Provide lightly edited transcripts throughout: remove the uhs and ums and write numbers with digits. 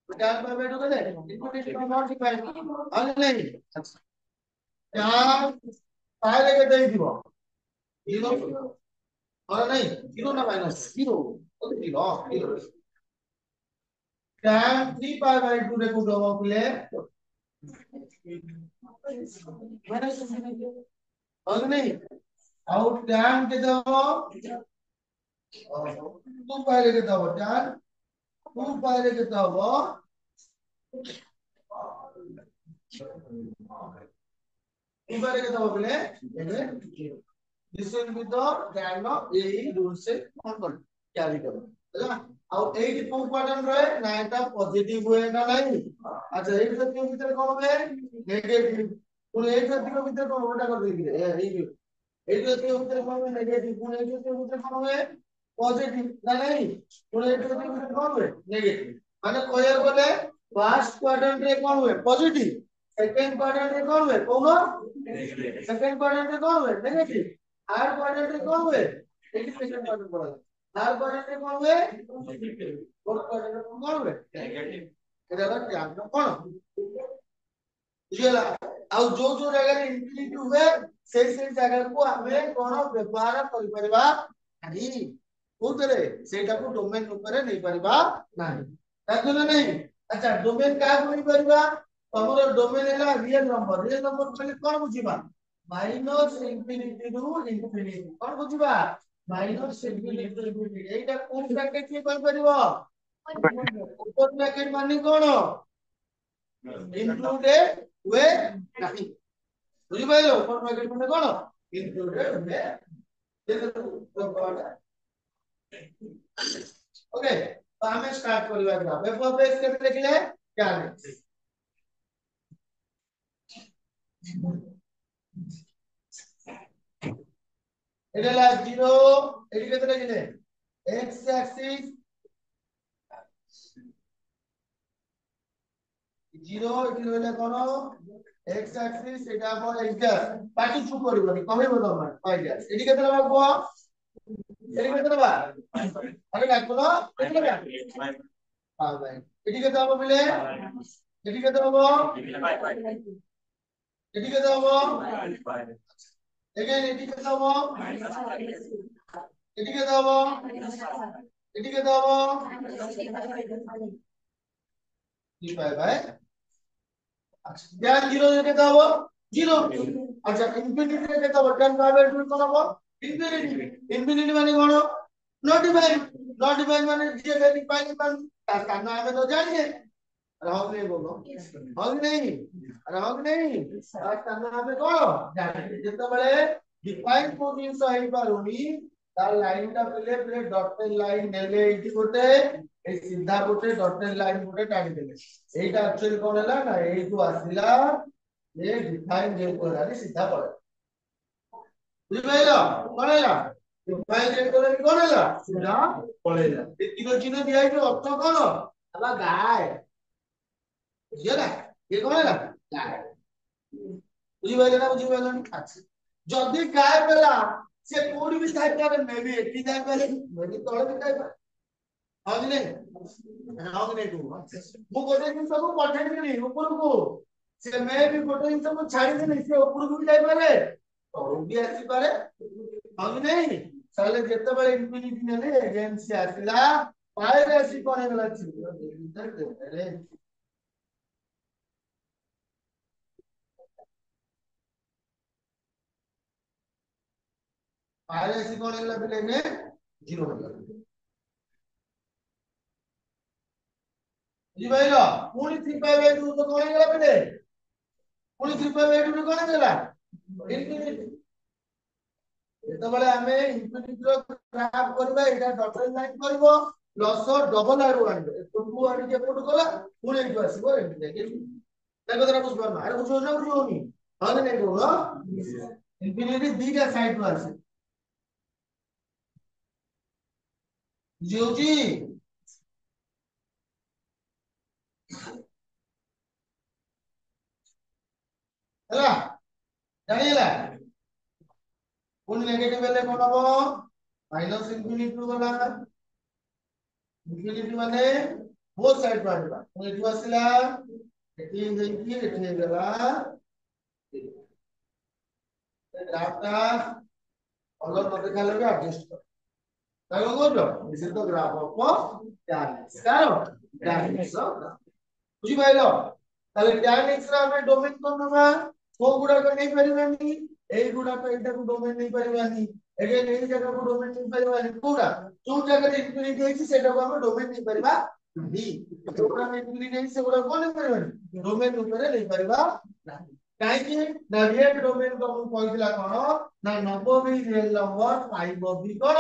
tan by by 2 कले input is not defined और नहीं tan पाए लेके दे दिबो 0 और नहीं 0 ना minus 0 okay 0 tan 3 pi by 2 रे को दबो बोले माइनस और नहीं और tan के दबो 2 पाई लेके दबो tan 2 पाई लेके दबो এবারে কথা বলে এবারে this will be the tan of এই রুল से कौन कैरी करो है ना और 8 टू क्वाड्रेंट रहे ना এটা পজিটিভ हुए ना नहीं अच्छा 8 से क्यों ভিতরে কম হবে নেগেটিভ কোন 8 से क्यों ভিতরে কম ওটা করে দিবি এই 8 से क्यों ভিতরে কম হবে নেগেটিভ কোন 8 से क्यों ভিতরে কম হবে পজিটিভ না नहीं কোন 8 से क्यों ভিতরে কম হবে নেগেটিভ মানে কয়ার বলে ফার্স্ট কোয়াড্রেন্ট রে কম হবে পজিটিভ सेकंड क्वाड्रेंट रे कौन है कौन सेकंड क्वाड्रेंट रे कौन है नेगेटिव थर्ड क्वाड्रेंट रे कौन है एटी सेकंड क्वाड्रेंट पड़ा थर्ड क्वाड्रेंट रे कौन है फोर्थ क्वाड्रेंट रे कौन है नेगेटिव एटा ध्यान कौन बुझिला आ जो जो जगह रे इंफिनिटी हुए से जगह को हमें कोन व्यवहार करि परिबा नहीं कोतरे सेटा को डोमेन ऊपर नहीं परिबा नहीं ताकले नहीं अच्छा डोमेन का नहीं परिबा तमरो डोमेन है रियल नंबर पहले कौन बुझिबा माइनस इंफिनिटी टू इंफिनिटी कौन बुझिबा minus infinity to infinity Etah cone bracket के कोन करिवो ऊपर ब्रैकेट माने कोन इंक्लूडेड हुए नहीं बुझिबाइलो ऊपर ब्रैकेट माने कोन इंक्लूडेड हुए ओके तो हमें स्टार्ट करबा ग्राफ एफ ऑफ एक्स के देखले क्या है এটা লা 0 এটি কত লিখলে x অ্যাক্সিস 0 এটি হইলে কোন x অ্যাক্সিস এটা হল এইটা পাটি চুপ করিবনি কমে বলো আমার পাইটা এটি কত রাখবো এটি কত রাখবা আরে রাখবো না এটি কত হ্যাঁ ভাই এটি কত হবে বলে এটি কত হবে এটি কত হবে again এটি কত হবে এটি কত হবে এটি কত হবে 3 ভাই अच्छा ध्यान 0 রেখে দাও 0 আচ্ছা ইনফিনিটি রেখে দাও 10 ভাবে টুল করব ইনফিনিটি ইনফিনিটি মানে কোন নট ডিফাইন মানে যে ডিফাইন মান তার কারণ আমি তো জানি রাহুল ने बोलो রাহুল नहीं রাহুল नहीं তার কারণ আমি কোন জানি যেতবেলে ডিফাইন কোন জিনিস হই পারুনি তার লাইনটা পেলে পেলে ডটেড লাইন নেলে এইটি কোটে এই সিধা কোটে ডটেড লাইন কোটে টানি দেলে এইটা एक्चुअली কোন হলা না এইটু আসিলা ये डिफाइन जे कोरानी सीधा पड़े बुझिपाइलो कोन हला डिफाइन जे कोरानी कोन हला सीधा पड़ेला ए तीनो चिन्ह दिया है अर्थ कोन हला गाय बुझिला ये कोन हला गाय बुझिपाइलो ना बुझिपाइलो अच्छा जदी गाय पेला से कोडी भी टाइप करे मे भी एटी टाइप करे मे तळे भी टाइप हगने हगने को मु गोटे दिन सब पठाई देली ऊपर को से मैं भी गोटे दिन सब छाड़ी देली से ऊपर को भी जाई पारे तळु भी आसी पारे हगने साले जेते बेले इन्फिनिटी नेले एजेंट से आसिला पाए आसी कोन गला छी अरे पाए आसी कोन गला बेले ने 0 गला जी भाईलो पूरी 3/2 तो कोन गला बेले पूरी 3/2 कोन गला इन्फिनिटी যেতবেলে আমি ইনফিনিটির গ্রাফ করবে এটা ডটেড লাইন করব প্লস ডবল আরো আনবে টু আনি যে পুট গলা পুরো এইটো আসিব এমতি দেখি দেখো তোরা বুঝবা না আরে বুঝো না বুঝোনি হবে নাই গো ইনফিনিটি দুইটা সাইড আছে বুঝিওছি ହେଲା ଜାଣିলা কোন নেগেটিভ হলে কোন হবে মাইনাস ইনফিনিটি গলা ইনফিনিটি মানে both সাইড পারবা এটি আসিলা এটি দেখি এটি গেলা গ্রাফটা অলর নতে খালে অ্যাডজাস্ট কর তাই কইলো this is the graph of tan x কারণ tan x বুঝি পাইলো তাহলে tan x রা আমরা ডোমেইন কোন নেবা কোন গুড়াক নেই পারিবানি এই গুড়াক এটাକୁ ডোমেইন নেই পারিবানি এগেন এই জায়গাକୁ ডোমেইন নেই পারিবানি কোডা ଯୋଉ ଜାଗାରେ ଇନଫିନିଟି ହେଇଛି ସେଟାକୁ ଆମେ ଡୋମେନ୍ ନେଇ ପାରିବା ନାହିଁ ଯୋଉଟା ଇନଫିନିଟି ହେଇଛି ସେଗୁଡା କଣ ନେଇ ପାରିବାନି ଡୋମେନ୍ ଉପରେ ନେଇ ପାରିବା ନାହିଁ କାହିଁକି ନା ରିଏଲ ଡୋମେନ୍ ତମକୁ କହିଥିଲା କଣ ନା ନବ ବି ରିଏଲ ନମ୍ବର ପାଇବ ବି କଣ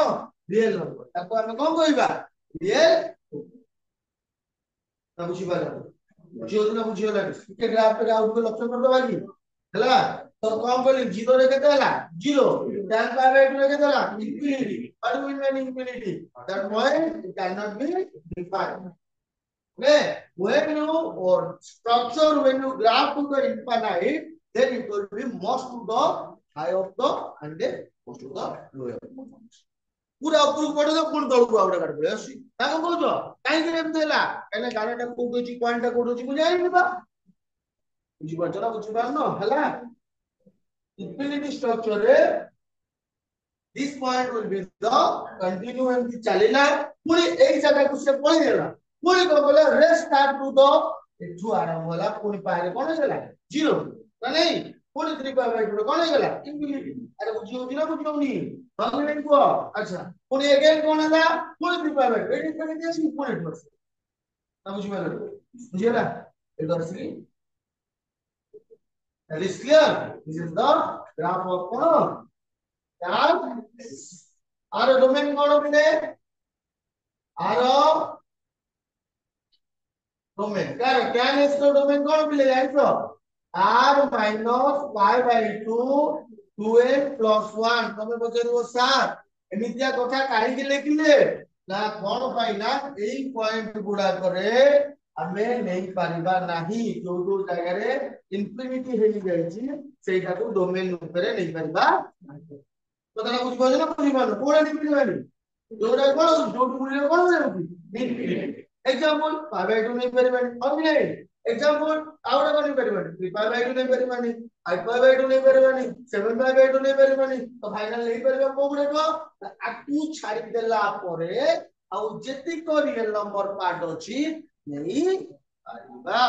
ରିଏଲ ନମ୍ବର ତାକୁ ଆମେ କଣ କହିବା ରିଏଲ ନା ବୁଝିପାରିଲ ବୁଝିହଉଛି ନା ବୁଝିଗଲାନି ଟିକେ ଗ୍ରାଫ ରେ ଆଉ ଟିକେ ଲକ୍ଷ୍ୟ କରିଦବା କି ହେଲା तो कौन बोले 0 रे केते हला 0 tan pi by 2 रे केते हला infinity what do we mean infinity that point cannot be defined okay when you or structure when you graph to the infinite then it will be most to the high of the and then most to the lower पूरा ऊपर पड़े तो पुण तळକୁ आवडा काढ पळे असि ताको कहजो काई के एमते हला काने गाड़ाटा कोड होची पॉइंटटा कोड होची बुझाई निबा बुझी पाछो ना बुझी पारनो हला infinity structure this point will be the continuum chalila puri ei jaga ku se poi dela puri ko bola restart to the etu aram होला puri pare कोन होला 0 ना नहीं puri 3 by 2 कोन होला infinity अरे बुझी होती ना बुझी होनी भगवान को अच्छा puri again कोन होला puri 3 by 2 एडी करे दिस puri 2 ना बुझी मारो बुझी होला एतो असली that is clear this is the graph of कोन यार आरो डोमेन कोन बिले आरो डोमेन यार tan x रो डोमेन कोन बिले जाइछो r minus y by 2 2n plus 1 तमे बजेरो 7 एमितिया कथा काहे के लेखिले ना कोन पाई ना एई पॉइंट गुडा करे ଆମେ ନେଇ ପାରିବା ନାହିଁ ଯୋଉ ଯୋଉ ଜାଗାରେ ଇନଫିନିଟି ହେଇ ଯାଇଛି ସେଇଟାକୁ ଡୋମେନ୍ ଉପରେ ନେଇ ପାରିବା ନାହିଁ କଥାଟା ବୁଝି ପାରୁଛ ନା ବୁଝି ପାରୁନ କୋଉଟା ନେଇ ପାରିବାନି ଯୋଉଟା କଣ ଯୋଉଠୁ ବୁଲିଲେ କଣ ଯାଉଛି ଇନଫିନିଟି एग्जांपल pi by 2 ନେଇ ପାରିବାନି ଆଉ ନାହିଁ एग्जांपल ଆଉ ଗୋଟେ ନେଇ ପାରିବାନି 3 pi by 2 ନେଇ ପାରିବାନି 5 pi by 2 ନେଇ ପାରିବାନି 7 pi by 2 ନେଇ ପାରିବାନି ତ ଫାଇନାଲ ନେଇ ପାରିବା କୋଉ ଗୁଡାକ ଆକୁ ଛାଡି ଦେଲା ପରେ ଆଉ ଯେତିକ ରିଏଲ ନମ୍ବର ପାର୍ଟ ଅଛି नहीं अरेबा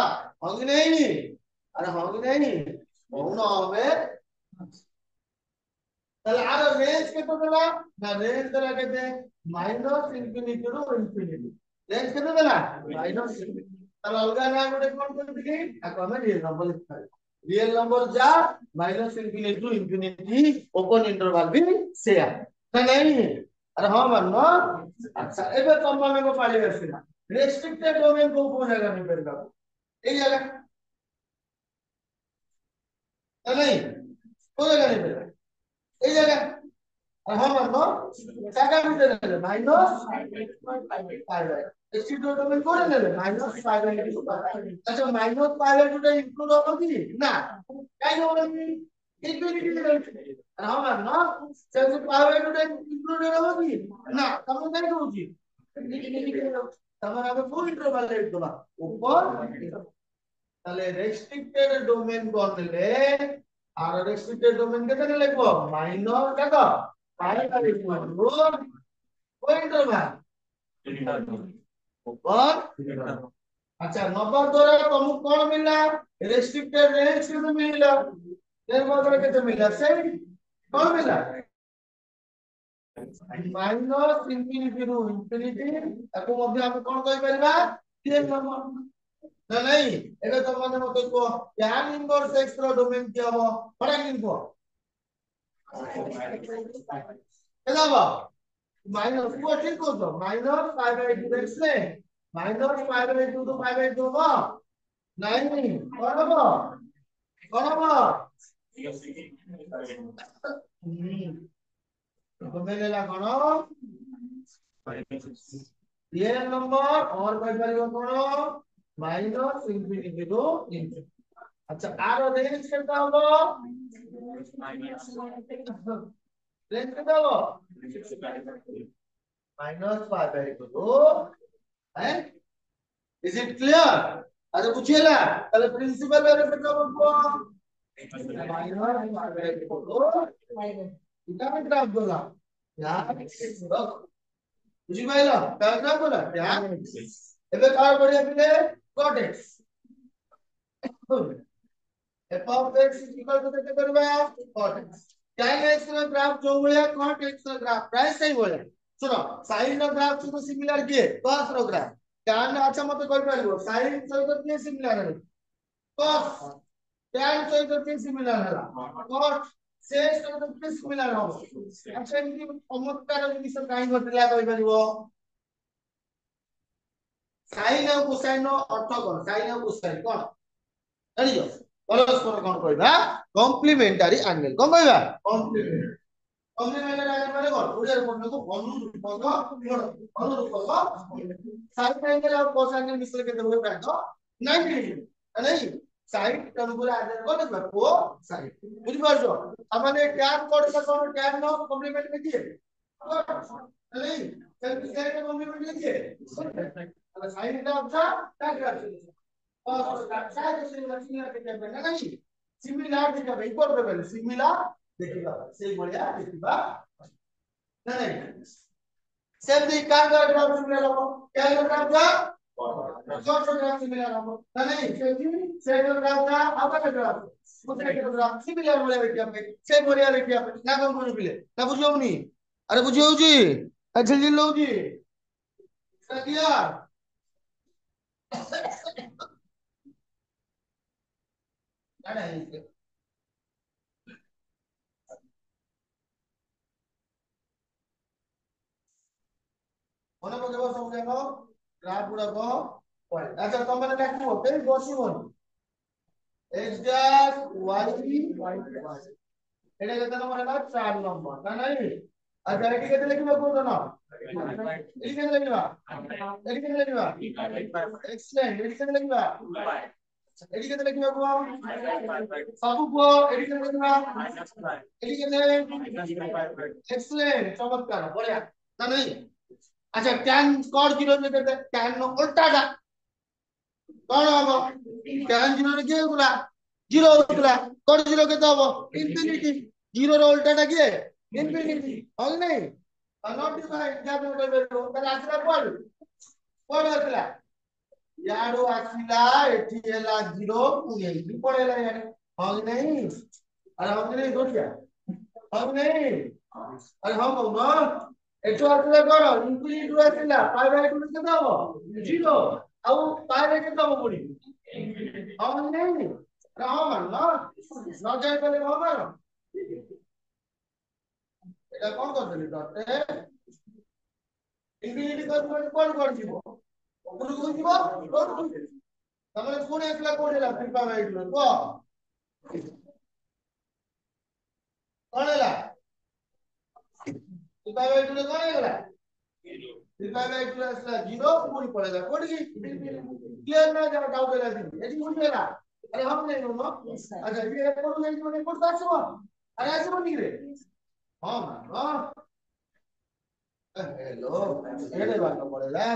होंगे नहीं अरे होंगे नहीं कौन हमें তাহলে আর রেঞ্জ কত দেলা না রেঞ্জ দেলা কেতে minus infinity to infinity range কত দেলা মাইনাস তাহলে অলগা না গোটে কোন করতে কি তাকে আমি রিয়েল নম্বর লিখতে রিয়েল নম্বর যা minus infinity to infinity open interval भी सेया ना नहीं अरे हां मानो अच्छा एबे तुम माने को पाली आसीना रेस्ट्रिक्टेड डोमेन को कोन जगह में करबा ए जगह नहीं को जगह नहीं करबा ए जगह हां मानो जगह में दे माइनस 5 रेस्ट्रिक्टेड डोमेन कोन ले माइनस 5 अच्छा माइनस 5 टू इंक्लूड हो कि ना काई हो इनफिनिटी ले हां मानो से 5 टू इंक्लूड हो कि ना तुम काई होची इनफिनिटी तमरा में कोई इंटरवल ले दबा ऊपर তাহলে রেস্ট্রিক্টেড ডোমেন বললে আর রেস্ট্রিক্টেড ডোমেন কেটে লিখব মাইনস দেখো পাইবার ইকুয়াল টু কোন ইন্টারভাল ऊपर अच्छा नंबर द्वारा तुमको कौन मिला रेस्ट्रिक्टेड रेंज केते मिला देर बदले केते मिला से कौन मिला माइनस इंफिनिटी टू इंफिनिटी ताको मध्ये हम कोन कहि परिबा रियल नंबर ना नहीं एबे तो माने मते को tan इनवर्स x रो डोमेन की हबो बड़ा किनको केदा बा माइनस को ठीक को तो माइनस 5/2 x ने माइनस 5/2 तो 5/2 बा नहीं कोन बा तो मैंने ला कोन रियल नंबर और कहि परिबो कोन माइनस इंफिनिटी टू इंफिनिटी अच्छा आर रेंज केता होबो रेंज केता होबो माइनस 5/2 है इज इट क्लियर अरे बुझिएला তাহলে প্রিন্সিপাল এর কেটে বলবো এটা আমি গ্রাফ বললাম বুঝি পাইলো প্যারাগ্রাফ বলা এবে কার বড়িয়া পিলে cot x f of x is equal to কেতে করবা cot x tan x ର ଗ୍ରାଫ ଯୋଉ ଭଳିଆ cot x ର ଗ୍ରାଫ ପ୍ରାୟ ସେଇ ଭଳିଆ ଶୁଣ sin ର ଗ୍ରାଫ ସହିତ ସିମିଲାର କିଏ cos ର ଗ୍ରାଫ tan ଆଚ୍ଛା ମତେ କହି ପାରିବ sin ସହିତ କିଏ ସିମିଲାର ହେଲା cos tan ସହିତ କିଏ ସିମିଲାର ହେଲା cot ସେ ସହିତ କିଏ ସିମିଲାର ହବ ଆଚ୍ଛା ଏମିତି ଚମତ୍କାର ଜିନିଷ କାହିଁ ଘଟିଲା କହି ପାରିବ sin ଆଉ cosine ର ଅର୍ଥ କଣ sin ଆଉ cosine କଣ ଜାଣିଛ परस्पर कौन कहबा कॉम्प्लीमेंटरी एंगल कौन कहबा कॉम्प्लीमेंटरी कॉम्प्लीमेंटरी एंगल माने कौन ओडिया कोन को अनुरूपक कोण अनुरूपक साइन एंगल और cos एंगल मिश्र के देबो प्राय तो 90 डिग्री नहीं साइन अनुकूल एंगल कोन कहबा को साइन बुझि पारछो हमने tan कोड का कोन tan नो कॉम्प्लीमेंट में किए नहीं सेल्फ साइन का कॉम्प्लीमेंट में किए अगर साइन का अच्छा tan का सिमिलार देखा इक्वल लेवल सिमिलार देखिबा सेही बढिया देखिबा नहीं सेम कान का ग्राफ सिमिलर हो क्या ग्राफ का शॉर्ट ग्राफ सिमिलर हो नहीं सेम ग्राफ का आपका ग्राफ दूसरे के ग्राफ सिमिलर वाला देखिया पे सेम बढिया देखिया पे ना कौन कोन पिले ना बुझियो नी अरे बुझियो जी अच्छा जी लो जी क्या नहीं মনে পকেব সব দেখো গ্রাফ গুড়াক পয়েন্ট আচ্ছা তোমরা দেখো এই বসিবন x ড্যাশ y এটা কেতে নম্বর হলো 4 নম্বর না নাই আচ্ছা এটি কেতে লিখবা কোন না এটি কেতে লিখবা এটি কেতে লিখবা এক্সপ্লেইন এটি কেতে লিখবা এটি কেতে লিখবা কো সবু কো এটি কেতে লিখবা এটি কেতে এক্সপ্লেইন চমৎকার বড়িয়া না নাই अच्छा tan cos 0 में देते tan नो उल्टा था कौन होगा tan 0 रे किए गुला 0 होतला cos 0 के तो हो इंफिनिटी 0 रे उल्टा टा किए इंफिनिटी हो नहीं नॉट डिवाइड क्या बोल रहे हो ताले आसला कोड आसला याडो आसला एठी हैला 0 एठी पड़ेला यार हो नहीं अरे हो नहीं दोटिया हो नहीं अरे हम हो ना एटो आसला कोन इंफिनिटी रो आसला पाई बाय 2 के तो हो 0 ଆଉ ପାଇଲେ କେତେ ହବ ପୁଣି ହଁ ନାହିଁ ହଁ ମାନ ନ ଯାଇ ପାରିଲେ ହଁ ମାନ ଏଟା କଣ କରିଦେଲି ଡଟେ ଇନଫିନିଟି କରିବ କଣ କରିଯିବ ଉପରକୁ ଯିବ ତମେ ପୁଣି ଆସିଲା କୋଉଠି ହେଲା 3/8 ର କହ କଣ ହେଲା 3/8 ରେ କଣ ହେଇଗଲା 3/8 ରେ ଆସିଲା 0 ପୁଣି ପଳେଇଲା କୋଉଠି क्लियर ना जब डाउट है लाजिम एजी बुझेला अरे हम नहीं नो अच्छा ये एपड़ नहीं तो एपड़ आसबो अरे आसबो नी रे हां हां हेलो एडे बात पड़ेला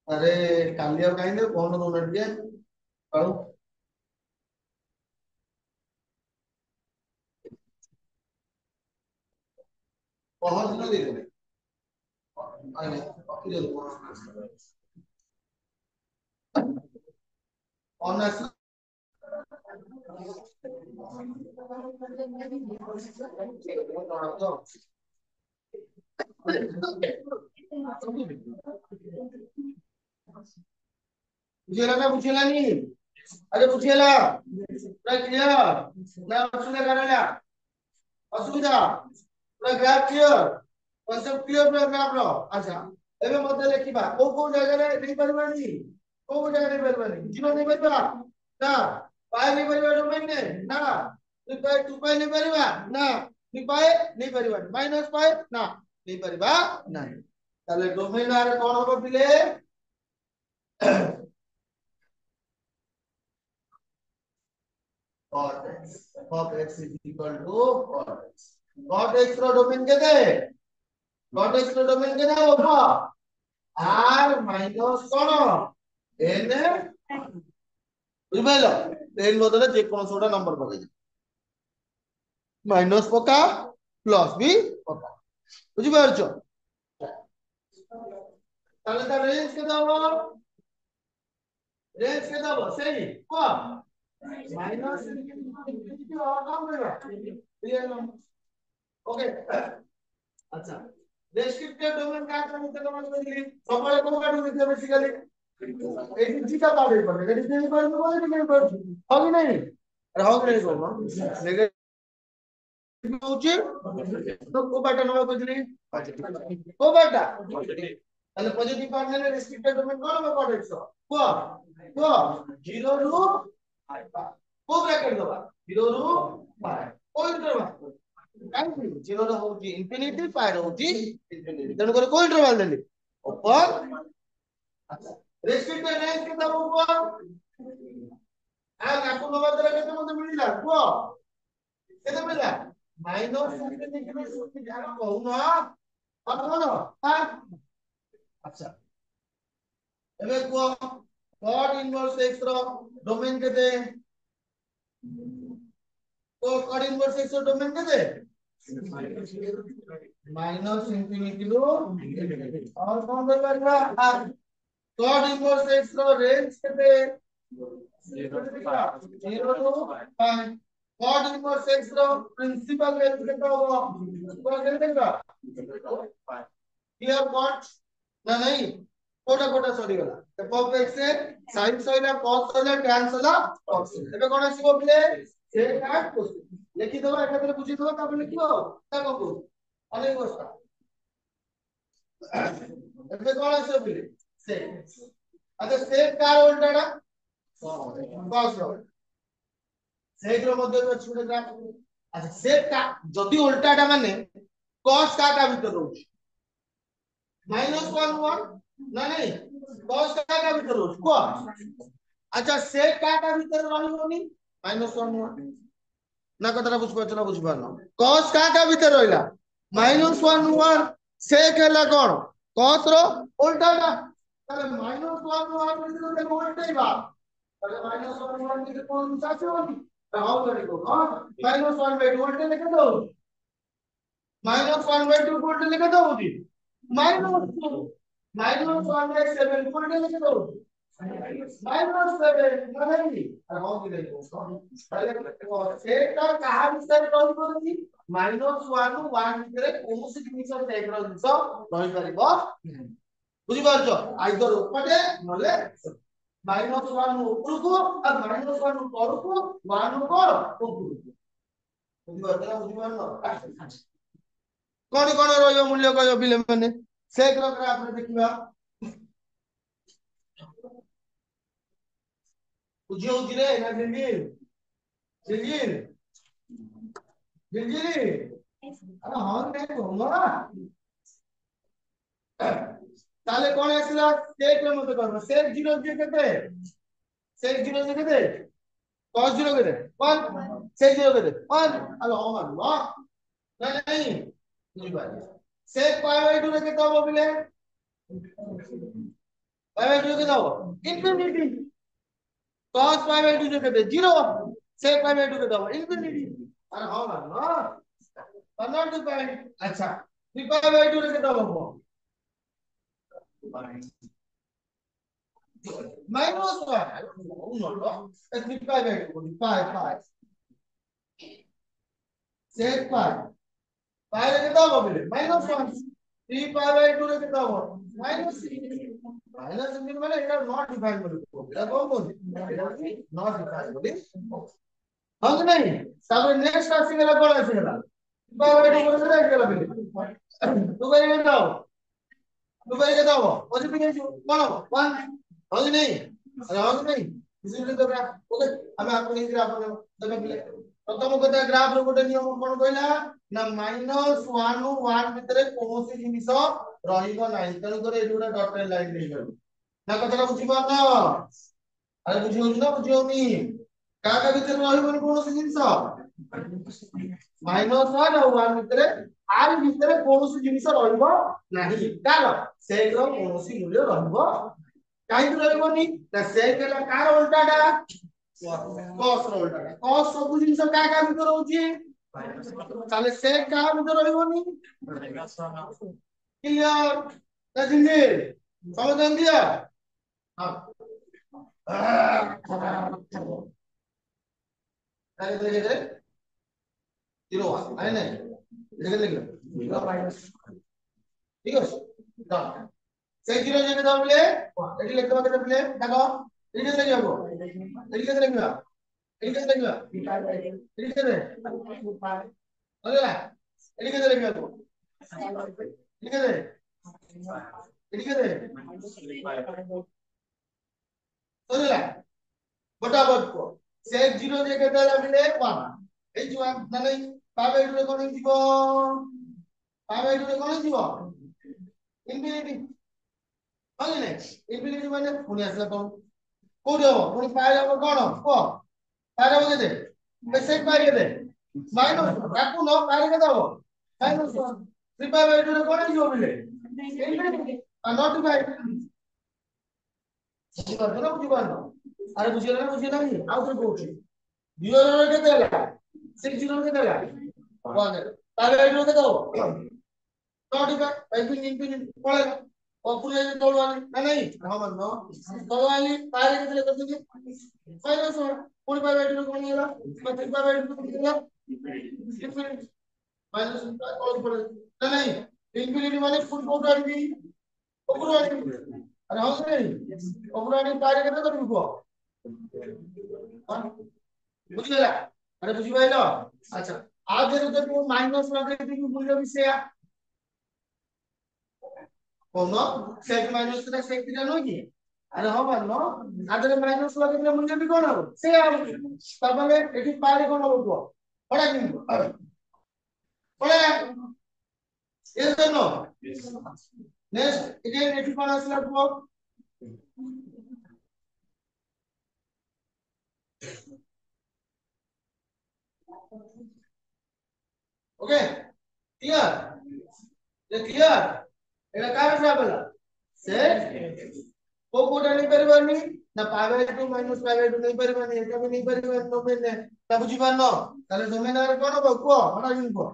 अरे कालिया काई दे फोन दो मिनट के पढ़ो बहुत दिन दे दे अरे पक्की दे ऑनेस्ट बुझेला ना बुझेला नी अरे बुझेला पूरा क्लियर ना असुविधा करला असुविधा पूरा ग्राफ क्लियर कॉन्सेप्ट क्लियर पूरा ग्राफ रो अच्छा एबे मते लिखिबा को जगह रे नहीं परबानी को जगह रे परबानी जीरो नहीं परबा ना पाए नहीं परबा डोमेन ने ना तू पाए नहीं परबा ना तू पाए नहीं परबा माइनस पाए ना नहीं परबा नहीं ताले डोमेन आरे कोन होबो पिले cot x of x is equal to cot x रो डोमेन केते cot x रो डोमेन केते होबो r minus कोन n बुझिपाइलो n बदले जे कोन सोटा नंबर पकै माइनस पका प्लस भी पका बुझिपारछो ताले ता रेंज केते होबो रेंज केते होबो सही को माइनस इनफिनिटी और कम रहेगा क्लियर ना ओके अच्छा डेस्क्रिप्टिव डोमेन का करते डोमेन में सबले को काटू दिखे बेसिकली এই জিটা পাবে পাবে এটা দিতে পারবে বলে দিতে পারবে হবে নাই আর হবে নাই বলবো নেগেটিভ হচ্ছে তো কোবাটা নাও কইলি কোবাটা তাহলে পজিটিভ পার্ট নিলে রেস্ট্রিক্টেড ডোমেন কোন হবে কোড এক্স কো কো 0 রু কো ব্র্যাকেট দেবা 0 রু পাই কোই দেবা কাই 0 র হଉଛି ইনফিনিটি পাই র হଉଛି ইনফিনিটি তেଣୁ করে কোই ইন্টারভাল দেলি উপর আচ্ছা रेस्ट्रिक्टेड रेंज के तब ऊपर आ आपको नंबर तरह के तो मिलला को केते मिलला माइनस इनफिनिटी में सूत्र जानो कहू ना अब कौन हां अच्छा एबे को cot इनवर्स x रो डोमेन केते तो cot इनवर्स x रो डोमेन केते माइनस इनफिनिटी लो और कौन करबा cot inverse x रो रेंज केते 0 to 5 cot inverse x रो प्रिंसिपल रेंज केते होबो कोन केते का 5 हियर cot ना नहीं कोटा कोटा सॉरी गला f of x से sin सइला cos सइला tan सइला cos एबे कोन आसीबो बिले से काट क्वेश्चन लिखि दबा एकातरे बुझि दबा तापर लिखिबो ता कहबो अनेक बस्ता एबे कोन आसीबो बिले से अच्छा सेक कार उल्टाटा cos रो सेक रो मध्ये अछि ଗୋଟେ ଗ୍ରାଫ अच्छा सेक का जदी उल्टाटा माने cos का भीतर रहउछि -1 1 ना नहीं cos का भीतर रहउछि को अच्छा सेक का भीतर रहइबोनी -1 1 ना कतरा बुझ पाछ ना बुझ पानो cos का भीतर रहइला -1 1 सेक हला कोन cos रो उल्टाटा তাহলে -1 1 দিলে কোনটাই বা তাহলে -1 1 দিলে কোন আছে বলি তাও করে গো -1/2 উল্টে লিখে দাও -1/2 উল্টে লিখে দাও জি -2 -1/7 উল্টে লিখে দাও -7 नहीं আর হাও দিলে তাহলে সেটা কাহা ভিতরে রহিব যদি -1 1 ভিতরে কোনসি জিনিস সেগ্র জিনিস রহি পারিব বুঝি পারছো আইদর উপরে নলে -1 উপরକୁ আর -1 তলକୁ 1 উপর উপরକୁ বুঝি পারছো না বুঝি পারছো কোন কোন রহিব মূল্য কয় বিলে মানে সেগ্র গ্রাফ রে ଦେଖିବା বুঝি হউছি রে না জিঞ্জির জিঞ্জির জিঞ্জির আরে হন নাই তোমরা তাহলে কোন আসলা সেক এর মধ্যে করব সেক 0 দিয়ে কেতে সেক 0 দিয়ে কেতে cos 0 কেতে 1 সেক 0 কেতে 1 আলো হমান না नहीं नहीं बात सेक π/2 রে কেতে হবে বলে π/2 কেতে হবে ইনফিনিটি cos π/2 রে কেতে 0 सेक π/2 কেতে হবে ইনফিনিটি আর হমান না কনভার্ট টু পয়েন্ট আচ্ছা 3π/2 রে কেতে হবে -1 uno es 3π/2 5 sec pi pi রে কেতে হবে বলে -1 3π/2 রে কেতে হবে -3 মানে এটা নট ডিফাইন বলে এটা কোন বলি এটা নট ডিফাইন বলি হল নাই তারপরে নেক্সট আসি গেল কোন আসি গেল pi/2 বলে দেখ গেল বলে তো বাইরে দাও দুবাই কে দাও পজিটিভ নিয়ে কোন হবে 1 হবে নাই আরে হবে নাই ইজিলি তো গ্রাফ ওকে আমি আপনি গ্রাফ দেবে বলে প্রথম কথা গ্রাফ র গোটে নিয়ম কোন কইলা না -1 1 ভিতরে কোনসি জিনিস রহিব নাই তেଣୁ করে এই দুটা ডটেড লাইন নেই গেল না কথাটা বুঝি পারছ আরে বুঝি হউছ না বুঝি হউনি କାହା ଭିତରେ ରହିବନି କୌଣସି ଜିନିଷ -1 ଆଉ 1 ଭିତରେ r ଭିତରେ କୌଣସି ଜିନିଷ ରହିବ ନାହିଁ କାର ସେକ୍ ର କୌଣସି ମୂଲ୍ୟ ରହିବ କାହିଁକି ରହିବନି ନା ସେକ୍ ହେଲା କାର ଉଲ୍ଟାଟା cos ର ଉଲ୍ଟାଟା cos ସବୁ ଜିନିଷ କାହା ଭିତରେ ରହୁଛି ତାହେଲେ ସେକ୍ କାହା ଭିତରେ ରହିବନି क्लियर ना जिंदे समझ दिया हां काय देले 0 आहे नाही इकडे लिखलं 0 माइनस ठीक আছে দাও সেই 0 যেটা দাও বলে এটি লিখতে হবে বলে দেখো এটি কেটে যাব এটি কেটে লিখবা এটি কেটে লিখবা এটি কেটে বুঝলা এটি কেটে লিখবা এটি কেটে এটি কেটে বুঝলা বটাবট को सेक 0 जे केते लागले 1 এই যে না নাই পাবে এর কোন দিব পাবে এর কোন দিব ইনফিনিটি মানে নাই ইনফিনিটি মানে পুনি আসলে কোন কোড হবে পুনি পাই যাব কোন কো পাই যাব কেতে সেক পাই কেতে মাইনাস কাকু ন পাই কেতে হবে মাইনাস 1 পাবে এর কোন দিব বলে ইনফিনিটি আর নট বাই বুঝিপারছো না বুঝিপারছো আরে বুঝিয়ে না ଆଉ ଥରେ କହୁଛି 0 ର କେତେ ହେଲା 6 0 କେତେ ହେଲା 1 ତାହେଲେ ଏଇଠି କେତେ ହବ ନଟ୍ ବାଇ ଇନଫିନିଟି ପଳେଇଲା ଅପୁରେ ତଳୁଆନି ନା ନାହିଁ ହଁ ମାନ ତଳୁଆନି ତାହେଲେ କେତେ ଲେଖୁଛନ୍ତି ମାଇନସ୍ 1 ପୁଣି ପାଇବା ଏଇଠି କଣ ହେଲା ମାତ୍ର ପାଇବା ଏଇଠି କଣ ହେଲା ଇନଫିନିଟି ମାଇନସ୍ ତଳକୁ ପଳେଇଲା ନା ନାହିଁ ଇନଫିନିଟି ମାନେ ପୁଣି କୋଉଠୁ ଆଣିବି ଉପରୁ ଆଣିବି अरे हाँ से नहीं ओपरानी कार्य करते तो रुको बुझिला अरे बुझी पाइलो अच्छा आज जब तो माइनस लगे थी मूल्य भी से कोन सेक माइनस का सेक दिला नो की अरे हां मानो आज जब माइनस लगे थी मूल्य भी कोन हो से आ तब में एठी पारे कोन हो तो पड़ा कि पड़ा ये दोनों नेक्स्ट अगेन एठी कोन आसला तो ओके क्लियर ये क्लियर एटा का हिसाब होला सेट को कोटा नहीं परबानी ना पावे टू माइनस पावे टू नहीं परबानी एटा भी नहीं परबानी डोमेन ने ता बुझी पानो ताले डोमेन रे कोन हो को हटा जिनको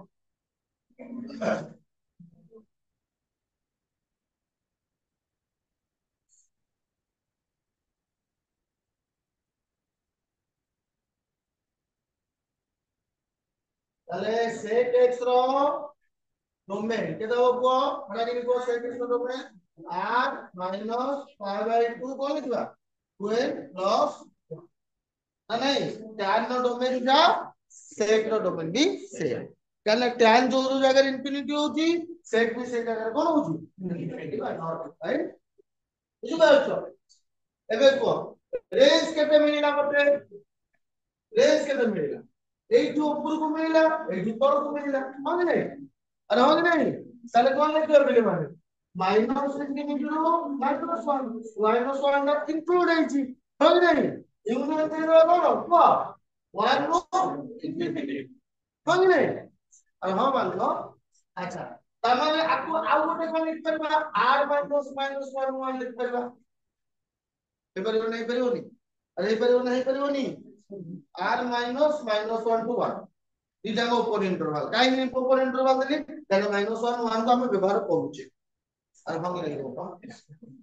ताले सेट x रो डोमेन केदा हो को हटा जिनको सेट x रो domain r minus pi by 2 कोन लिखवा 12 plus ना नहीं tan नो डोमेन जा सेक रो डोमेन भी सेम कारण tan जो जगह इंफिनिटी होची सेक भी से जगह कोन होची इंफिनिटी राइट बुझु पाछो एबे को रेंज केते मिलिला मते रेंज केते मिलिला एठू ऊपर को मिलिला एठू तळ को मिलिला हो नहीं अरे हो नहीं ताले कोन लिखियो बिले माने minus infinity rho minus 1 minus 1 ना इंक्लूड होईची हो नहीं यूनिट रो कोन को 1 रो इंफिनिटी हो नहीं अरे हां मान लो अच्छा तमाने आपको आउ गोटे कोन लिख परबा r माइनस 1 लिख परबा हे परबो नहीं परबोनी अरे परबो नहीं परबोनी r माइनस 1 टू 1 दिटा को ऊपर इंटरवल काई नहीं ऊपर इंटरवल देली देन -1 1 को हम व्यवहार करूचे अरे हम नहीं करबो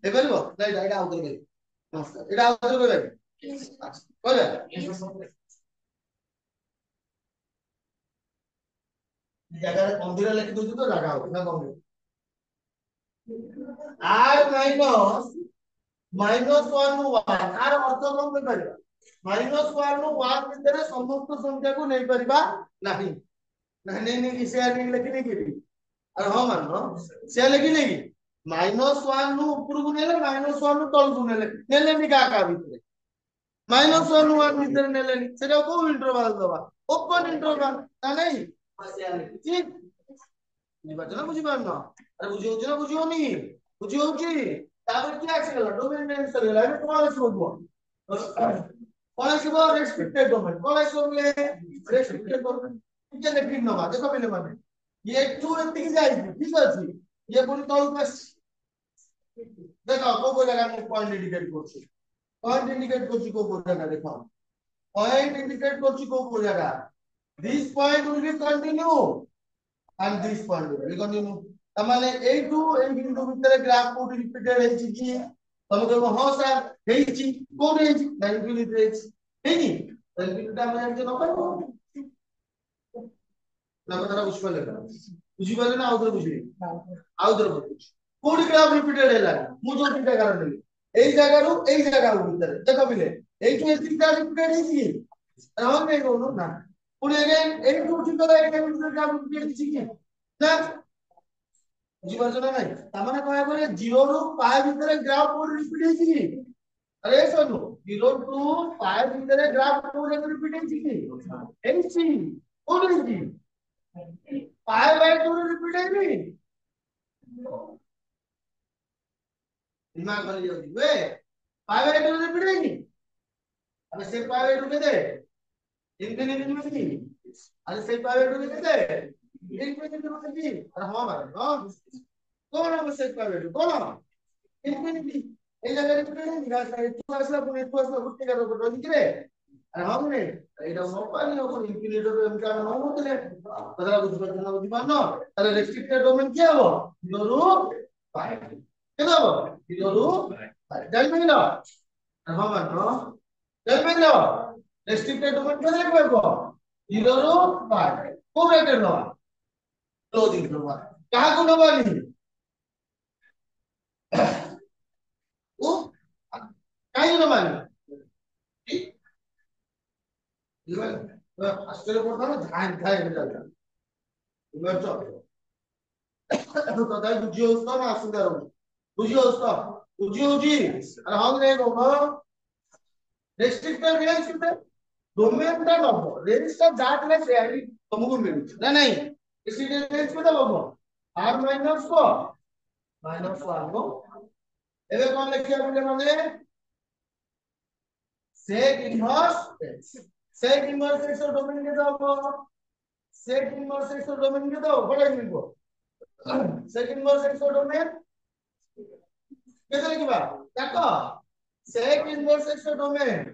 हे परबो नहीं एटा आउ करबे नमस्कार एटा आउ करबे अच्छा बोले जगह कंप्यूटर लिख दउछु तो जगह हो ना कंप्यूटर r माइनस 1 नु 1 आर अर्थ कोन कर परिबा -1 नु 1 भितर समस्त संख्या को नहीं परिबा नहीं नहीं से नहीं लिखि नहीं की अरे हां मान लो से लिखि नहीं -1 नु ऊपर को नेले -1 नु तळ को नेले नहीं का भितर -1 नु 1 भितर नेले नहीं सेटा को इंटरवल दबा ओपन इंटरवल ना नहीं ठीक बुझी पारन अरे बुझी होची ना बुझी होनी बुझी होची तापर क्या आसी गला डोमेन नेम सर गला एबे कोन आसी बोलबो कौन आसीबो रेस्ट्रिक्टेड डोमेन कौन आसीबो बोले रेस्ट्रिक्टेड डोमेन ठीक है लिख नवा देखो पहले माने ये टू एतिक जाई ठीक अछि ये पुनी तल पास देखो को जगह में पॉइंट इंडिकेट करछि पॉइंट इंडिकेट करछि को जगह देखो पॉइंट इंडिकेट करछि को जगह this point will be continue and this point will be continue तमाने a2 ए बिंदु भितर ग्राफ को रिपीटेड है छी तमे कहबो हां सर हेई छी कोन हेई छी 9 हेई हेनी इनफिनिटी हम जान न पाबो ना कतरा बुझिबले बुझिबले ना आउतर बुझिबे आउतर बुझ कोडी ग्राफ रिपीटेड हैला मु जो तीनटा कारण देली एई जगह रु एई जगह रु भितर देखो बिले एई जो तीनटा रिपीटेड है छी हम नहीं कहू ना पुणी अगेन a2 ठीक है एक बिंदु ग्राफ रिपीटेड छी की ना बुझिपारछ ना भाई तामाने कहया करे 0 रु पाई भितर ग्राफ कोड रिपीट है छी अरे सोनू 0 टू पाई भितर ग्राफ कोड रिपीट है छी एची कोड है छी पाई बाय 2 रिपीट है नी दिमाग भर जाती वे पाई बाय 2 रिपीट है नी अबे से पाई बाय 2 केते इनफिनिटी में की अरे से पाई बाय 2 केते इनफिनिटी में की अरे हां मारे हां कौन है से पाई बाय 2 कौन इनफिनिटी ए जगह रिपीट है नी गाइस तू असला गुट्टी का रोको निकले अरे हम ने एटा मोबाइल नो इनफिनिटी तो एमका न होतले बदला बुझ पर ना बुझ पानो अरे रेस्ट्रिक्टेड डोमेन क्या हो 0 रु पाई केना हो 0 रु पाई जाई में ना हम मानो जाई में ना रेस्ट्रिक्टेड डोमेन केना लिखबो 0 रु पाई को ब्रैकेट नो क्लोजिंग नो कहा को नो वाली वो काई नो वाली इवन आश्चर्य पड़ता ना ध्यान खाए हो जाता इवन तो दादा बुझियो उसको ना सुंदर हो बुझियो उसको बुझियो जी अरे हम नहीं कहूं रेस्ट्रिक्टेड रेंज कितने डोमेन दा नबो रेंज ता जातले सेयारी तुमको मिलु ना नहीं रेस्ट्रिक्टेड रेंज को दबो r माइनस को माइनस 1 को एबे कोन लिखिया बोले माने sec inverse sec inverse x domain के दबो सेक इनवर्स एक्स डोमेन के दबो बड़ा लिखो सेक इनवर्स एक्स डोमेन केते लिखबा देखो sec inverse x domain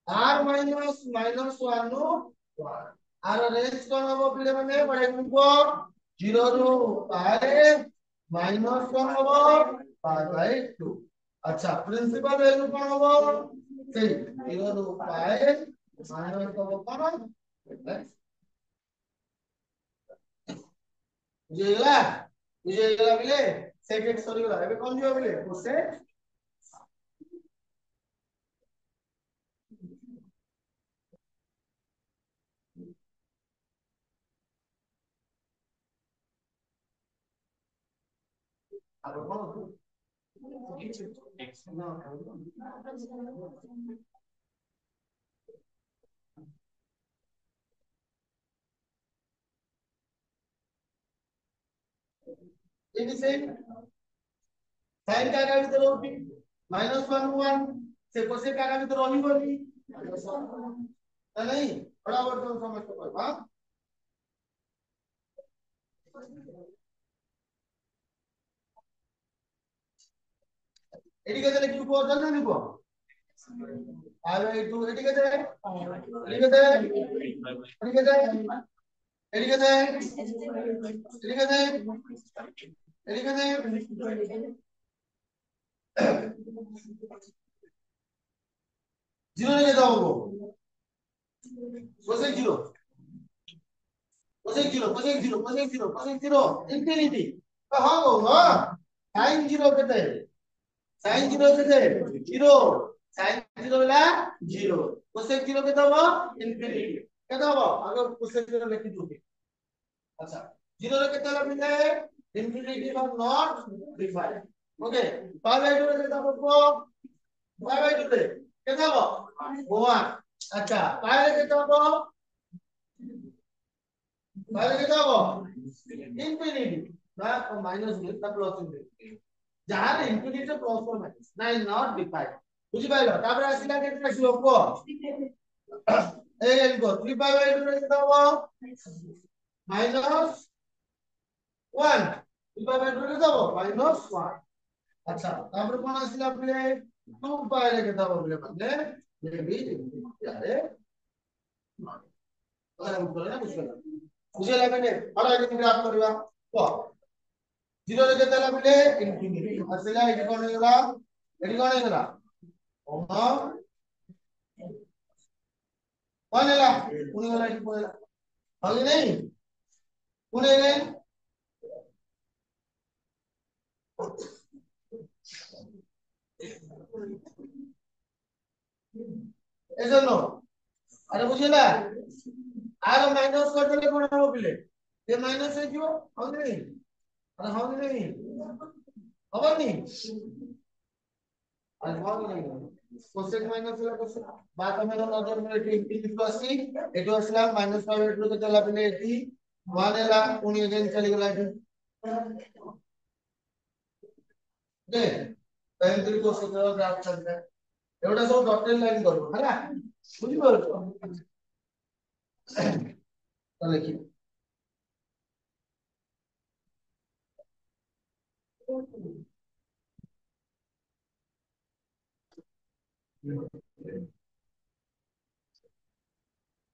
r minus minus 1 नो r रेंज कोन हो पिले माने बड़ा लिखो 0 रु पाई माइनस 1 हो पाई बाय 2 अच्छा प्रिंसिपल वैल्यू कोन हो से 0 रु पाई माइनस हो कोन बुझेला बिले सेक एक्स सॉरी गला एबे कोन जो बिले उससे अब कौन ये से sin का आगे तो रोटी -1 से कोसेक का आगे तो रोही बोली नहीं बराबर तो समझ तो हां एडी केते लिखबो जल्दी लिखो r/2 एडी केते एडी केते एडी केते एडी केते एडी केते एडी केते 0 लेके जाओ cosec 0 cosec 0 cosec 0 cosec 0 cosec 0 infinity तो हां होगा sin 0 केते sin 0 केते 0 sin 0 ला 0 कोसेक 0 केते हो इंफिनिटी केते हो अगर कोसेक 0 लिखि दोगे अच्छा 0 रे केते ला मिले infinity for not defined okay pi by 2 रे केते हो पाई बाय 2 रे केते हो 1 अच्छा पाई रे केते हो पाई रे केते हो इंफिनिटी ना माइनस में ना प्लस में जहां इंफिनिटी प्लस और माइनस ना नॉट डिफाइंड বুঝি পাইলো তারপরে আসিলা কেটে আসিল কো এই লিখো 3 পাই বাই 2 লিখে দাও মাইনাস 1 3 পাই বাই 2 লিখে দাও মাইনাস 1 আচ্ছা তারপরে কোন আসিলা বলে 2 পাই লিখে দাও বলে মানে বেবি আরে তাহলে উত্তর না বুঝে লাগবে ভালো এখানে গ্রাফ করিবা তো 0 লিখে দিলা বলে ইনফিনিটি আসলে এটি কোন হইলা এটি কোন হইলা ওমা কোন হইলা কোন হইলা এটি কোন হইলা হবে নেই কোন হইলা এজন্য আরে বুঝিলা আর মাইনাস করে দিলে কোন হবে বলে এ মাইনাস হয়ে যাবে হবে নেই আরে হবে নেই হবে নি আরে হবে নেই কোসেক মাইনাস হলে কোসেক বাত আমি নজর করে এটি লিখতে আসি এটি আসলে মাইনাস 5 এর দিকে চলা বলে এটি 1 এলা উনি এগেইন চলে গেল এটি দে পেন্সিল কোসেক এর গ্রাফ চলবে এটা সব ডটেড লাইন করব হ্যাঁ বুঝি পারছো তাহলে কি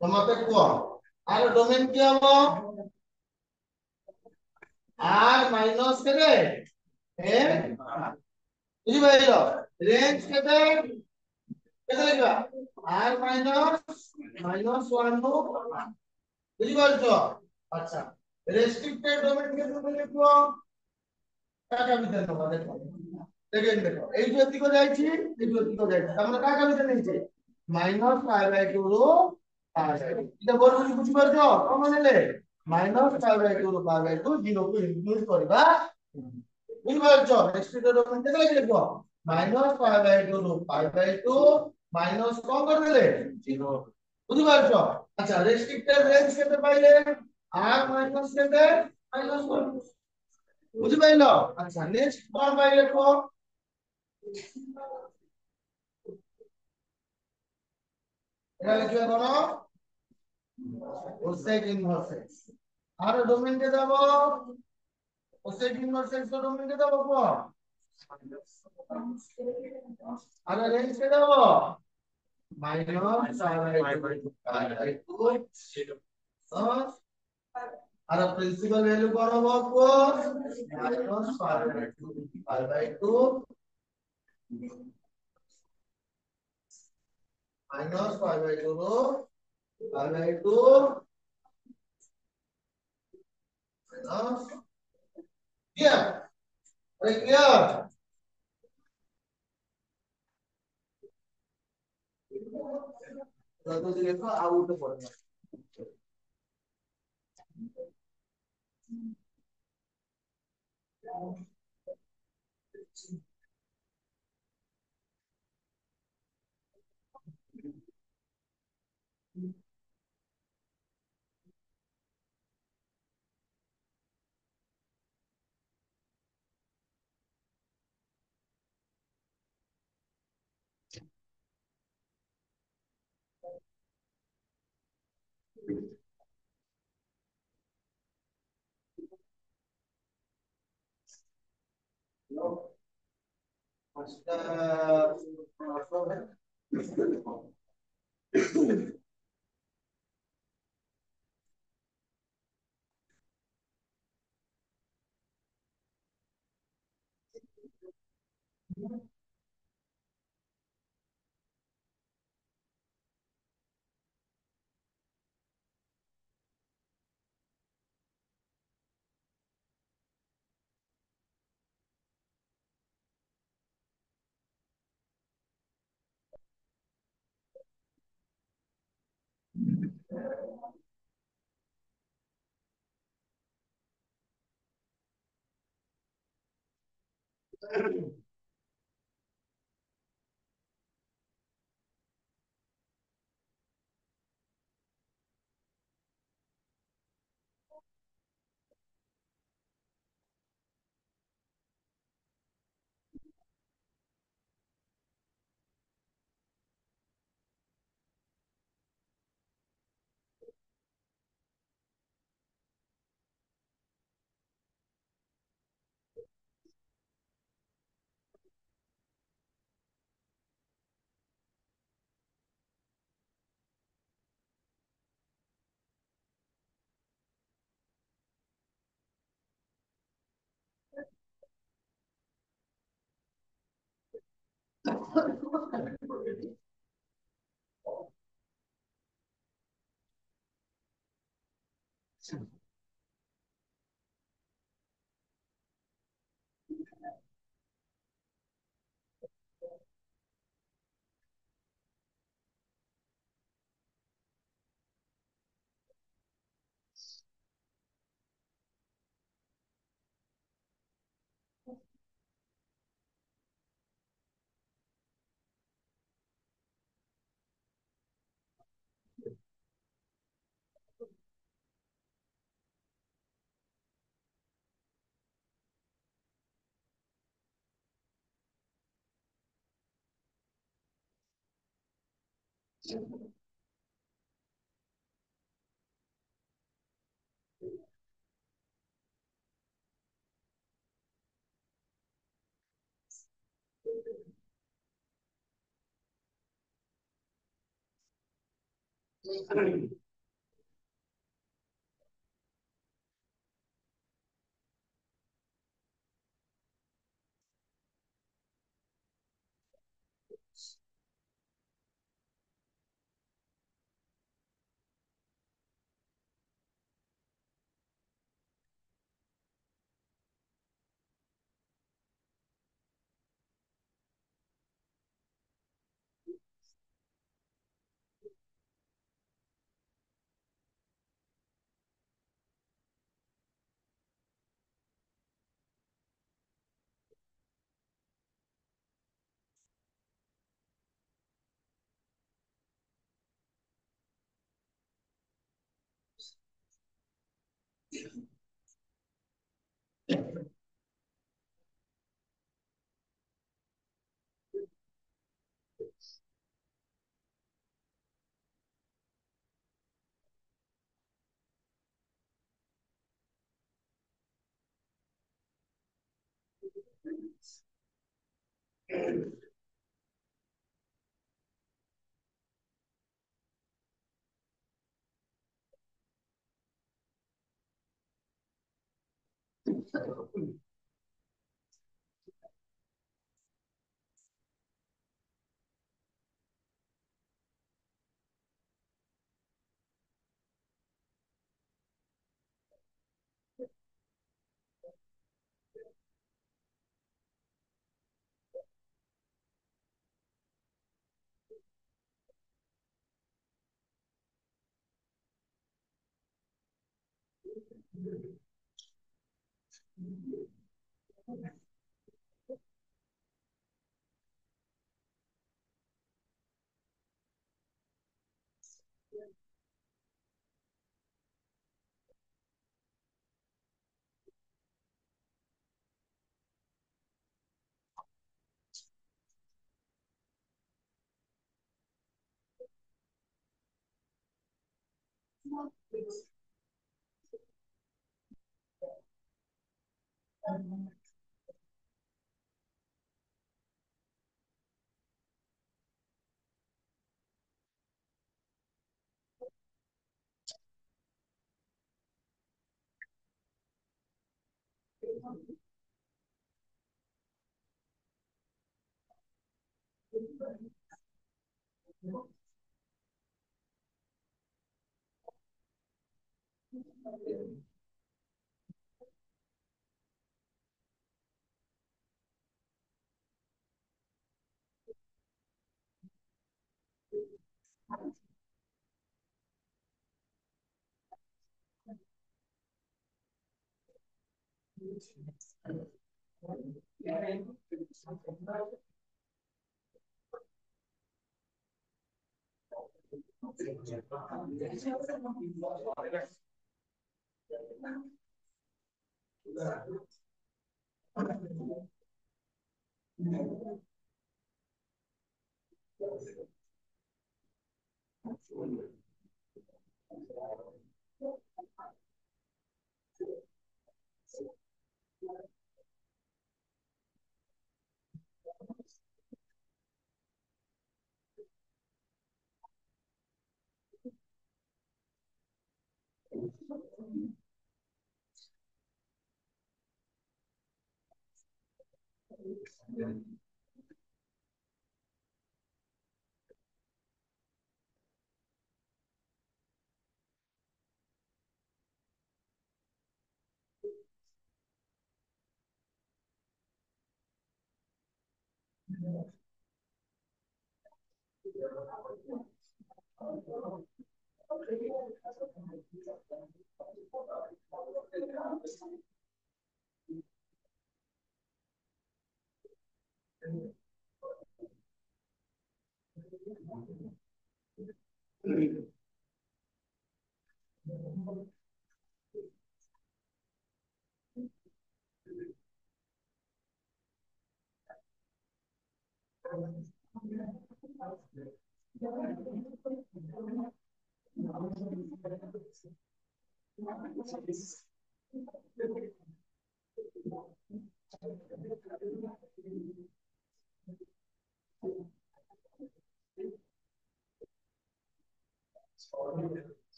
তোমাকে কো আর ডোমেন কি হবে আর মাইনাস কেটে এম বুঝি পাইলো রেঞ্জ কেটে কেটে লিখবা আর মাইনাস মাইনাস 1 নো বুঝি পারছো আচ্ছা রেস্ট্রিক্টেড ডোমেন কে তুমি লিখবো টাকা ভিতরে নেবা দেখো দেখেন দেখো এই যে দিকে যাইছি এই যে দিকে যাইছি আমরা টাকা ভিতরে নিয়েছি মাইনাস 5/2 এটা বলবো বুঝি পারছো কমন এলে মাইনাস 5/2 5/2 0 কে ইনক্লুড করবা বুঝি পারছো রেস্ট্রিক্টেড ডোমেন থেকে লিখবো মাইনাস 5/2 5/2 মাইনাস কম করে দিলে 0 বুঝি পারছো আচ্ছা রেস্ট্রিক্টেড রেঞ্জ কেটে পাইলে আর মাইনাস কেটে মাইনাস বুঝি পাইলো আচ্ছা নেক্সট কোন পাইলে কো এটা লিখবে কোন কোসেক ইনভার্স আর ডোমেন কে যাব কোসেক ইনভার্স এর ডোমেন কে যাব কো আর রেঞ্জ কে যাব মাইনাস 5/2 আর প্রিন্সিপাল ভ্যালু কত হবে কো minus 5/2 minus 5/2 5/2 minus clear clear तो देखो आउट पड़ेगा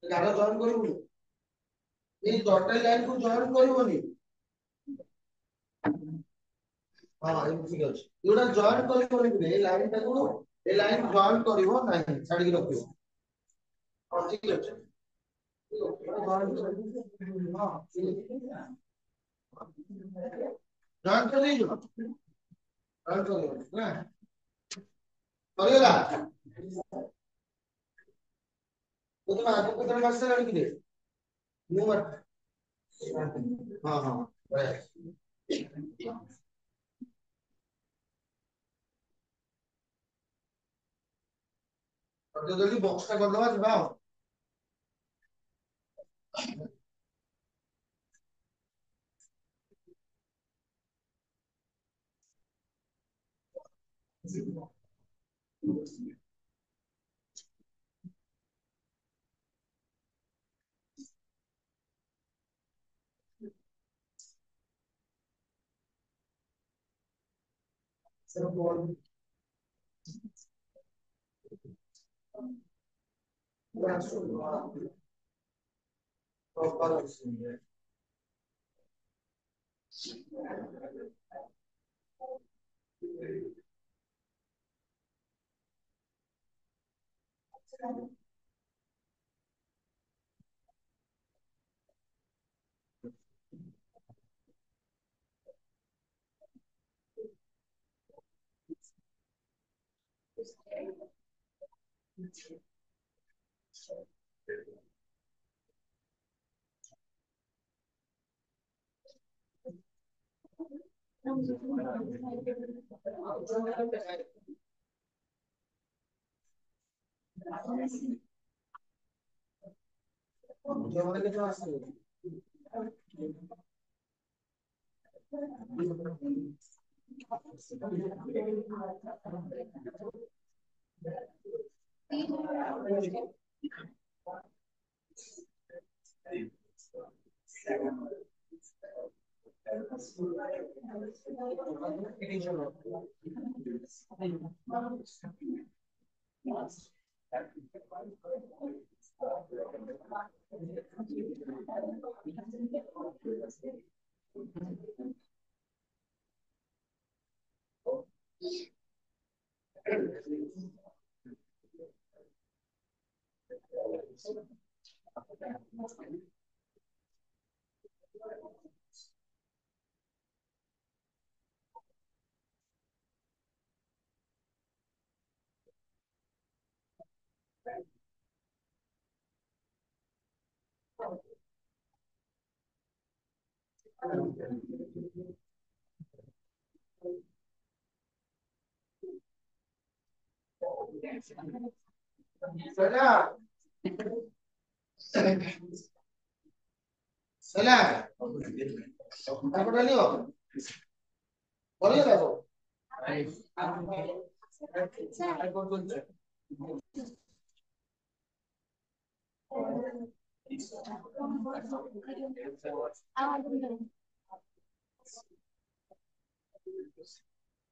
ଗାର ଜଏନ୍ କରିବୁନି এই ডটেড লাইন কো জয়েন କରିବନି ହଁ ଏମିତି ଠିକ ଅଛି ଏଗୁଡା ଜଏନ୍ କରିବନି ଏ ଲାଇନ ଟାକୁ ଏ ଲାଇନ ଜଏନ୍ କରିବ ନାହିଁ ଛାଡିକି ରଖିବ ହଁ ଠିକ ଅଛି ଜଏନ୍ କରିଦେଇଛୁ ଜଏନ୍ କରିବ ନା କରିଗଲା तो तुम आगे कितने मार्क्स से लड़की दे न्यू मार्क हाँ हाँ और तो जल्दी बॉक्स का कर दो आज भाव Sala, Sala, apa tadi oh? Boleh tak kau?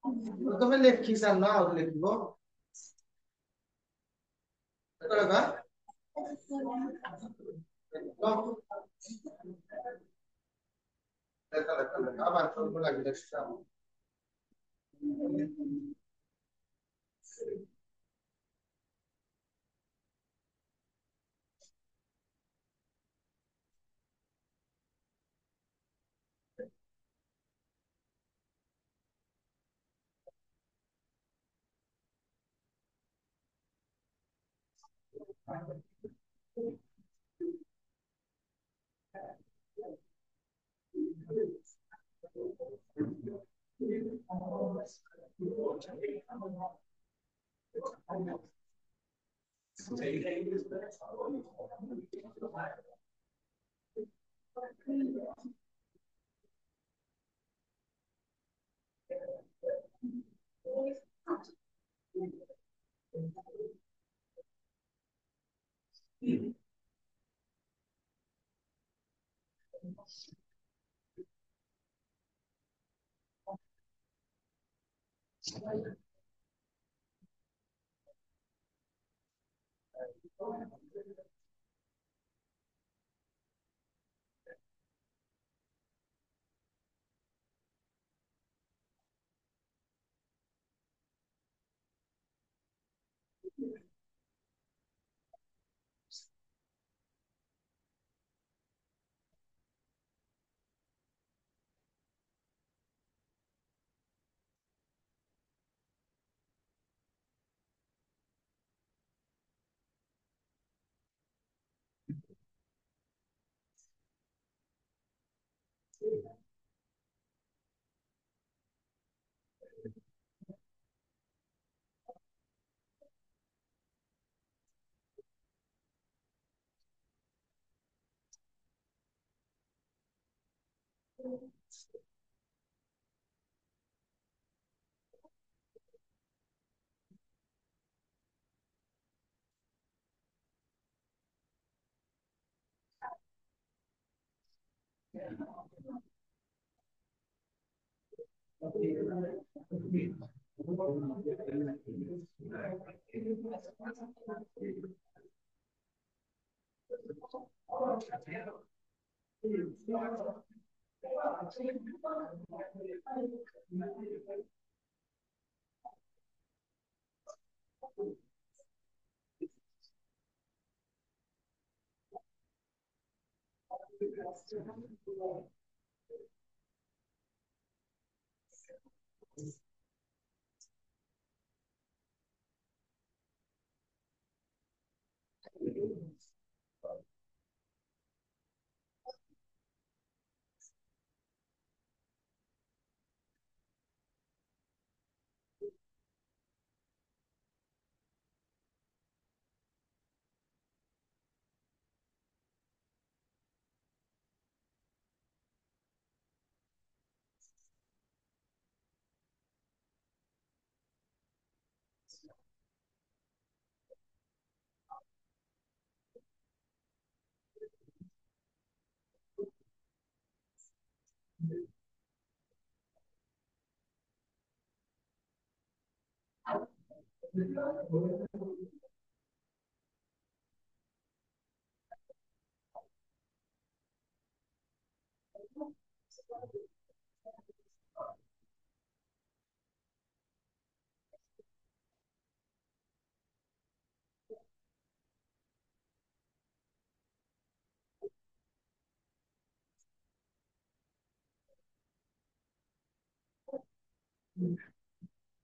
প্রথমে লেখিছাম না আর লিখব কত টাকা লেখা লেখা লেখা আবার করব লাগবে দেখছাম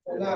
না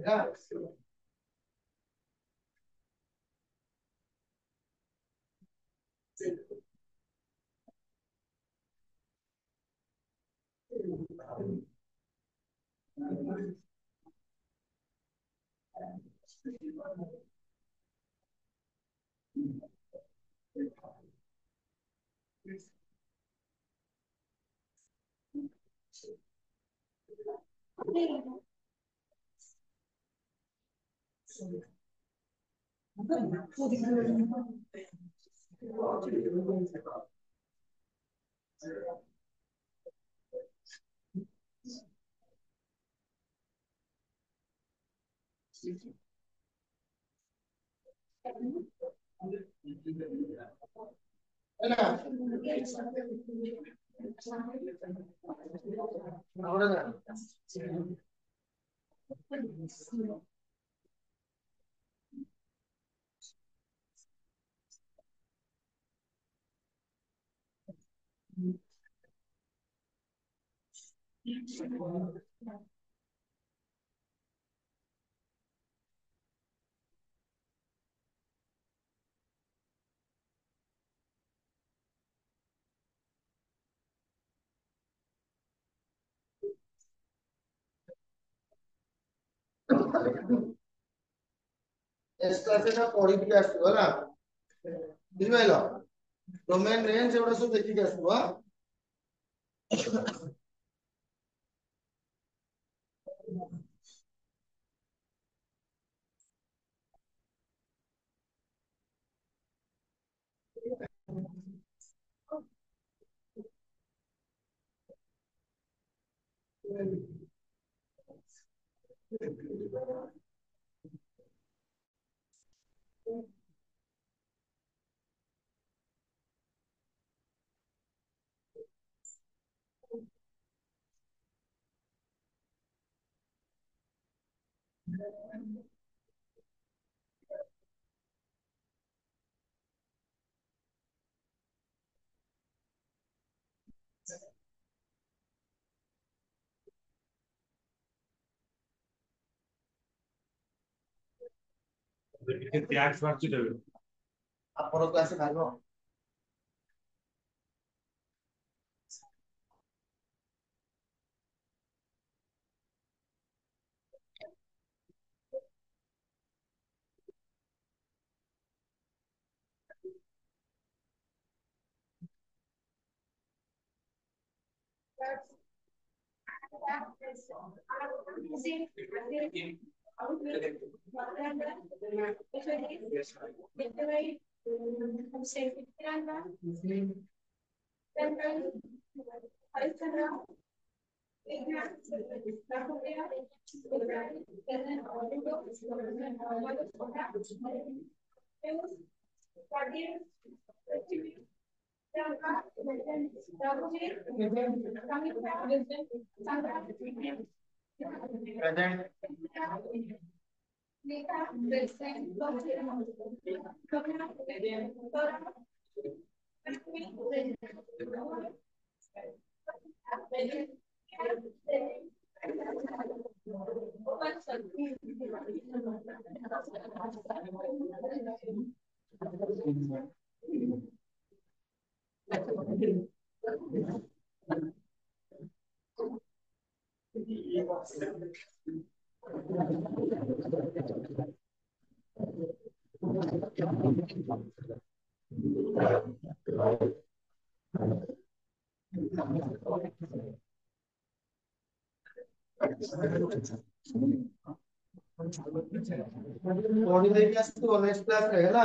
Yeah. ଏସ୍କାସେଟା ପଢିକି ଆସିବ ହେଲା ବୁଝିପାରିଲ ଡୋମେନ୍ ରେଞ୍ଜ ଏଗୁଡା ସବୁ ଦେଖିକି ଆସିବ ट्याक्स मार्च देबे ଆପଣଙ୍କୁ ଆସି ଭାଗ ପଢି ଦେଇକି ଆସିଥିବ ନେକ୍ସଟ କ୍ଲାସ ରେ ହେଲା